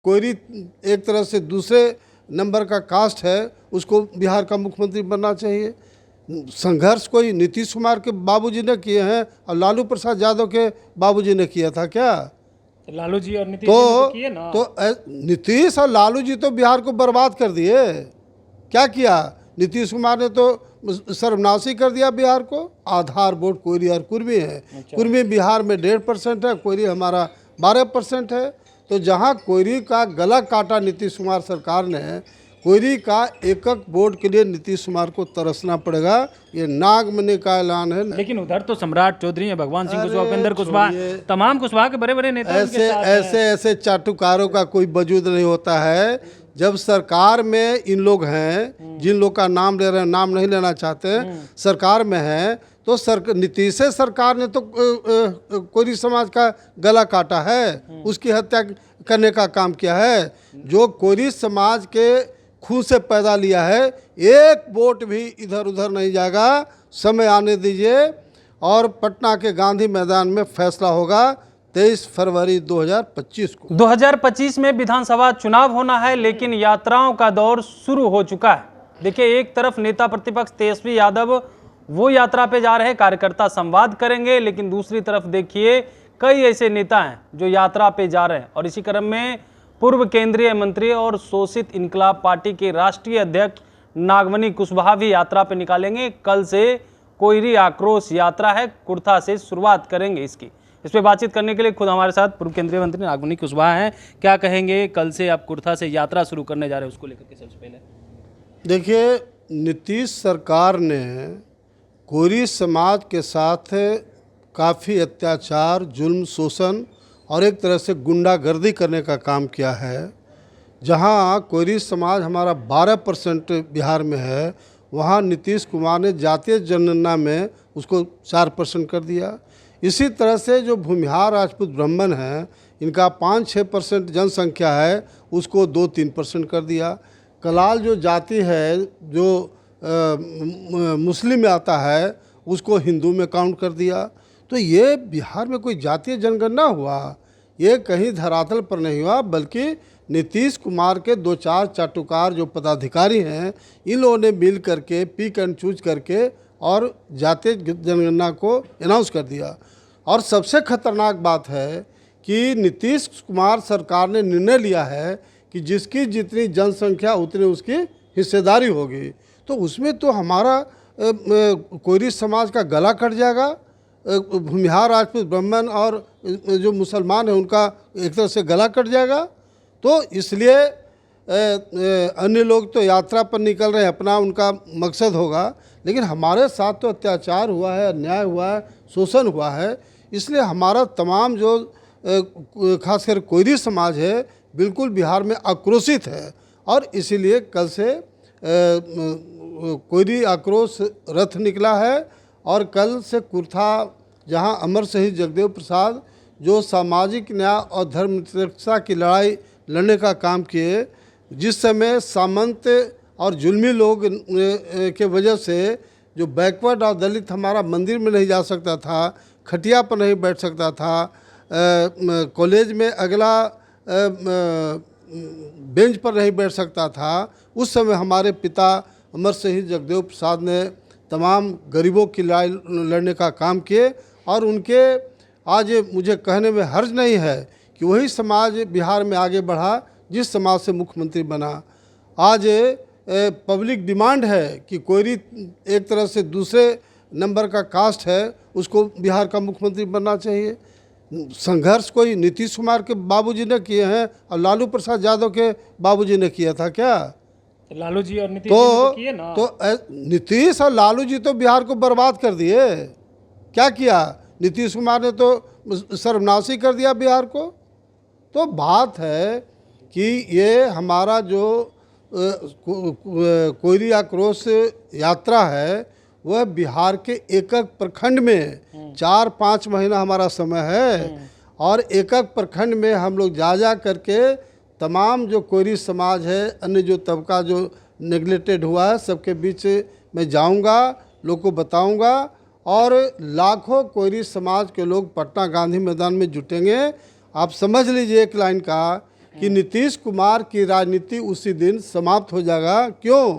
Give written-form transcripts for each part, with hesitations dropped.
कोयरी एक तरह से दूसरे नंबर का कास्ट है, उसको बिहार का मुख्यमंत्री बनना चाहिए। संघर्ष कोई नीतीश कुमार के बाबूजी ने किए हैं और लालू प्रसाद यादव के बाबूजी ने किया था क्या? तो लालू जी और नीतीश जी ने तो किए ना। नीतीश और लालू जी तो बिहार को बर्बाद कर दिए। क्या किया? नीतीश कुमार ने तो सर्वनाशी कर दिया बिहार को। आधार वोट कोयरी और कुर्मी है। अच्छा। कुर्मी बिहार में 1.5% है, कोयरी हमारा 12% है। तो जहां कोयरी का गला काटा नीतीश कुमार सरकार ने, कोयरी का एक वोट के लिए नीतीश कुमार को तरसना पड़ेगा। ये नागमणि का ऐलान है। लेकिन उधर तो सम्राट चौधरी है, भगवान सिंह कुशवाहा, उपेंद्र कुशवाहा, तमाम कुशवाहा के बड़े बड़े नेता ऐसे चाटुकारों का कोई वजूद नहीं होता है। जब सरकार में इन लोग हैं, जिन लोग का नाम ले रहे हैं, नाम नहीं लेना चाहते, सरकार में हैं, तो नीतीश सरकार ने तो कोयरी समाज का गला काटा है, उसकी हत्या करने का काम किया है। जो कोयरी समाज के खून से पैदा लिया है, एक वोट भी इधर उधर नहीं जाएगा। समय आने दीजिए और पटना के गांधी मैदान में फैसला होगा 23 फरवरी 2025 को। 2025 में विधानसभा चुनाव होना है, लेकिन यात्राओं का दौर शुरू हो चुका है। देखिए, एक तरफ नेता प्रतिपक्ष तेजस्वी यादव वो यात्रा पे जा रहे हैं, कार्यकर्ता संवाद करेंगे, लेकिन दूसरी तरफ देखिए कई ऐसे नेता हैं जो यात्रा पे जा रहे हैं। और इसी क्रम में पूर्व केंद्रीय मंत्री और शोषित इनकलाब पार्टी के राष्ट्रीय अध्यक्ष नागमणि कुशवाहा भी यात्रा पे निकालेंगे। कल से कोयरी आक्रोश यात्रा है, कुर्था से शुरुआत करेंगे इसकी। इस पर बातचीत करने के लिए खुद हमारे साथ पूर्व केंद्रीय मंत्री नागमणि कुशवाहा हैं। क्या कहेंगे, कल से आप कुर्था से यात्रा शुरू करने जा रहे हैं, उसको लेकर के सबसे पहले? देखिए, नीतीश सरकार ने कोयरी समाज के साथ काफ़ी अत्याचार, जुल्म, शोषण और एक तरह से गुंडागर्दी करने का काम किया है। जहां कोयरी समाज हमारा 12% बिहार में है, वहां नीतीश कुमार ने जातीय जनगणना में उसको 4% कर दिया। इसी तरह से जो भूमिहार राजपूत ब्राह्मण हैं, इनका 5-6% जनसंख्या है, उसको 2-3% कर दिया। कलाल जो जाति है, जो मुस्लिम में आता है, उसको हिंदू में काउंट कर दिया। तो ये बिहार में कोई जातीय जनगणना हुआ? ये कहीं धरातल पर नहीं हुआ, बल्कि नीतीश कुमार के 2-4 चाटुकार जो पदाधिकारी हैं, इन लोगों ने मिल करके पिक एंड चूज करके और जातीय जनगणना को अनाउंस कर दिया। और सबसे खतरनाक बात है कि नीतीश कुमार सरकार ने निर्णय लिया है कि जिसकी जितनी जनसंख्या उतनी उसकी हिस्सेदारी होगी। तो उसमें तो हमारा कोयरी समाज का गला कट जाएगा। भूमिहार राजपूत ब्राह्मण और जो मुसलमान हैं, उनका एक तरह से गला कट जाएगा। तो इसलिए अन्य लोग तो यात्रा पर निकल रहे हैं, अपना उनका मकसद होगा, लेकिन हमारे साथ तो अत्याचार हुआ है, अन्याय हुआ है, शोषण हुआ है। इसलिए हमारा तमाम जो खासकर कोयरी समाज है, बिल्कुल बिहार में आक्रोशित है। और इसीलिए कल से कोयरी आक्रोश रथ निकला है। और कल से कुर्था, जहां अमर शहीद जगदेव प्रसाद जो सामाजिक न्याय और धर्मनिरपेक्षता की लड़ाई लड़ने का काम किए, जिस समय सामंत और जुल्मी लोग के वजह से जो बैकवर्ड और दलित हमारा मंदिर में नहीं जा सकता था, खटिया पर नहीं बैठ सकता था, कॉलेज में अगला बेंच पर नहीं बैठ सकता था, उस समय हमारे पिता अमर शहीद जगदेव प्रसाद ने तमाम गरीबों की लड़ाई लड़ने का काम किए। और उनके आज मुझे कहने में हर्ज नहीं है कि वही समाज बिहार में आगे बढ़ा जिस समाज से मुख्यमंत्री बना। आज पब्लिक डिमांड है कि कोयरी एक तरह से दूसरे नंबर का कास्ट है, उसको बिहार का मुख्यमंत्री बनना चाहिए। संघर्ष कोई नीतीश कुमार के बाबूजी ने किए हैं और लालू प्रसाद यादव के बाबूजी ने किया था क्या? लालू जी और नीतीश जी ने तो किए ना। तो नीतीश और लालू जी तो बिहार को बर्बाद कर दिए। क्या किया? नीतीश कुमार ने तो सर्वनाशी कर दिया बिहार को। तो बात है कि ये हमारा जो कोयरी आक्रोश यात्रा है, वह बिहार के एक प्रखंड में 4-5 महीना हमारा समय है। और एक प्रखंड में हम लोग जा करके तमाम जो कोयरी समाज है, अन्य जो तबका जो नेग्लेक्टेड हुआ है, सबके बीच मैं जाऊंगा, लोग को बताऊंगा। और लाखों कोयरी समाज के लोग पटना गांधी मैदान में जुटेंगे। आप समझ लीजिए एक लाइन का कि नीतीश कुमार की राजनीति उसी दिन समाप्त हो जाएगा। क्यों?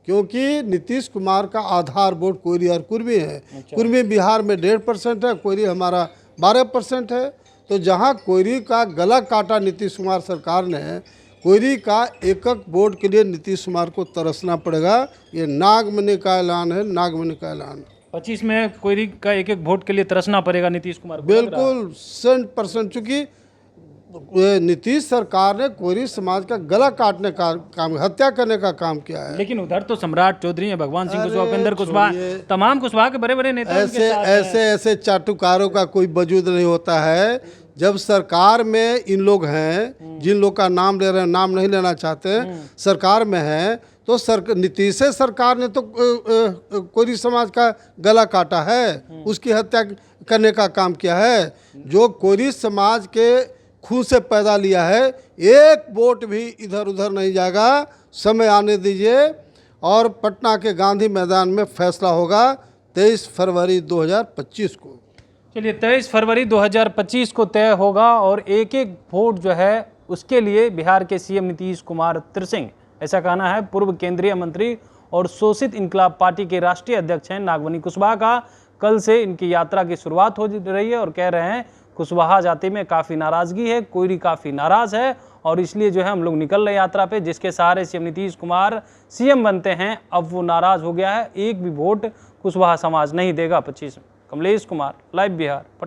क्योंकि नीतीश कुमार का आधार वोट कोयरी और कुर्मी है। कुर्मी बिहार में 1.5% है, कोयरी हमारा 12% है। तो जहां कोयरी का गला काटा नीतीश कुमार सरकार ने, कोयरी का एक वोट के लिए नीतीश कुमार को तरसना पड़ेगा। ये नागमणि का ऐलान है, नागमणि का ऐलान। 25 में कोयरी का एक वोट के लिए तरसना पड़ेगा नीतीश कुमार को। बिल्कुल 100%, चूंकि नीतीश सरकार ने कोयरी समाज का गला काटने का काम, हत्या करने का काम किया है। लेकिन उधर तो सम्राट चौधरी है, भगवान सिंह कुशवाहा, उपेंद्र कुशवाहा, तमाम कुशवाहा के बड़े बड़े नेता ऐसे चाटुकारों का कोई वजूद नहीं होता है। जब सरकार में इन लोग हैं, जिन लोग का नाम ले रहे हैं, नाम नहीं लेना चाहते, सरकार में हैं, तो नीतीश सरकार ने तो कोयरी समाज का गला काटा है, उसकी हत्या करने का काम किया है। जो कोयरी समाज के खून से पैदा लिया है, एक वोट भी इधर उधर नहीं जाएगा। समय आने दीजिए और पटना के गांधी मैदान में फैसला होगा 23 फरवरी 2025 को। चलिए 23 फरवरी 2025 को तय होगा और एक एक वोट जो है उसके लिए बिहार के सीएम नीतीश कुमार तिरसिंह, ऐसा कहना है पूर्व केंद्रीय मंत्री और शोषित इंकलाब पार्टी के राष्ट्रीय अध्यक्ष हैं नागमणि कुशवाहा का। कल से इनकी यात्रा की शुरुआत हो रही है और कह रहे हैं कुशवाहा जाति में काफ़ी नाराज़गी है, कोयरी काफ़ी नाराज़ है और इसलिए जो है हम लोग निकल रहे यात्रा पे, जिसके सहारे सीएम नीतीश कुमार सीएम बनते हैं। अब वो नाराज़ हो गया है, एक भी वोट कुशवाहा समाज नहीं देगा 25 में। कमलेश कुमार, लाइव बिहार।